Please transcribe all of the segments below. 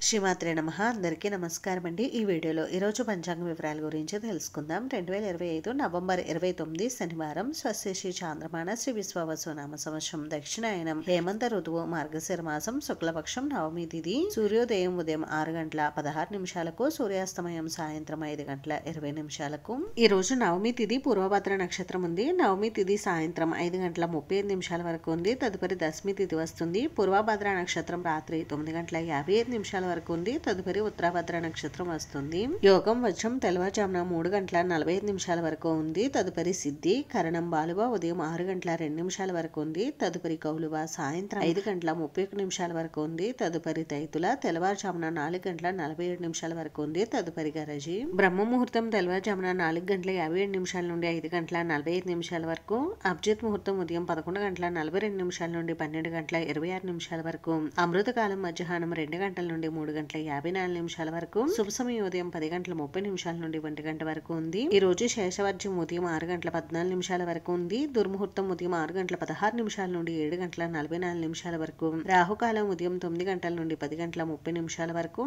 శ్రీమాత్రే నమః. అందరికీ నమస్కారం అండి. ఈ వీడియోలో ఈరోజు పంచాంగ వివరాల గురించి తెలుసుకుందాం. 2025 నవంబర్ 29 శనివారం. స్వస్తి శ్రీ చాంద్రమాన శ్రీ విశ్వావసు నామ సంవత్సరం దక్షిణాయనం హేమంత ఋతువు మార్గశిర మాసం శుక్లపక్షం నవమి తిథి. సూర్యోదయం ఉదయం 6 గంటల 16 నిమిషాలకు, సూర్యాస్తమయం సాయంత్రం 5 గంటల 20 నిమిషాలకు. ఈ రోజు నవమి తిథి పూర్వభద్ర నక్షత్రం ఉంది. నవమి తిథి సాయంత్రం 5 గంటల 35 నిమిషాల వరకు ఉంది. తదుపరి దశమి తిథి వస్తుంది. పూర్వభద్ర నక్షత్రం రాత్రి 9 గంటల 55 నిమిషాల వరకు ఉంది. తదుపరి ఉత్తరాభద్ర నక్షత్రం వస్తుంది. యోగం వజ్రం తెల్లవారుజామున 3 గంటల 45 నిమిషాల వరకు ఉంది. తదుపరి సిద్ధి కరణం బాలువ ఉదయం 6 గంటల 2 నిమిషాల వరకు ఉంది. తదుపరి కౌలువ సాయంత్రం 5 గంటల 31 నిమిషాల వరకు ఉంది. తదుపరి తైతుల తెల్లవారుజామున 4 గంటల 47 నిమిషాల వరకు ఉంది. తదుపరి గరజి బ్రహ్మ ముహూర్తం తెల్లవారుజామున 4 గంటల 57 నిమిషాల నుండి 5 గంటల 45 నిమిషాల వరకు. అభిజిత్ ముహూర్తం ఉదయం 11 గంటల 42 నిమిషాల నుండి 12 గంటల 26 నిమిషాల వరకు. అమృతకాలం మధ్యాహ్నం 2 గంటల నుండి 3 గంటల 54 నిమిషాల వరకు. శుభ సమయం ఉదయం 10 గంటల 30 నిమిషాల నుండి 1 గంట వరకు ఉంది. ఈ రోజు శేషవర్జ్యం ఉదయం 6 గంటల 14 నిమిషాల వరకు ఉంది. దుర్ముహూర్తం ఉదయం 6 గంటల 16 నిమిషాల నుండి 7 గంటల 44 నిమిషాల వరకు. రాహుకాలం ఉదయం 9 గంటల నుండి 10 గంటల 30 నిమిషాల వరకు.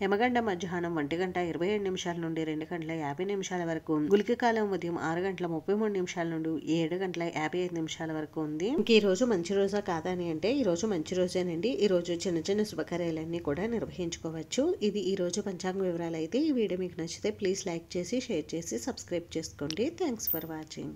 యమగండ మధ్యాహ్నం 1 గంట 27 నిమిషాల నుండి 2 గంటల 50 నిమిషాల వరకు. గుళిక కాలం ఉదయం 6 గంటల 33 నిమిషాల నుండి 7 గంటల 55 నిమిషాల వరకు ఉంది. ఈ రోజు మంచి రోజా కాదని అంటే ఈ రోజు మంచి రోజేనండి. ఈ రోజు చిన్న చిన్న శుభకార్యాలన్నీ కూడా నిర్వహించుకోవచ్చు. ఇది ఈ రోజు పంచాంగ వివరాలు అయితే. ఈ వీడియో మీకు నచ్చితే ప్లీజ్ లైక్ చేసి, షేర్ చేసి, సబ్స్క్రైబ్ చేసుకోండి. Thanks for watching.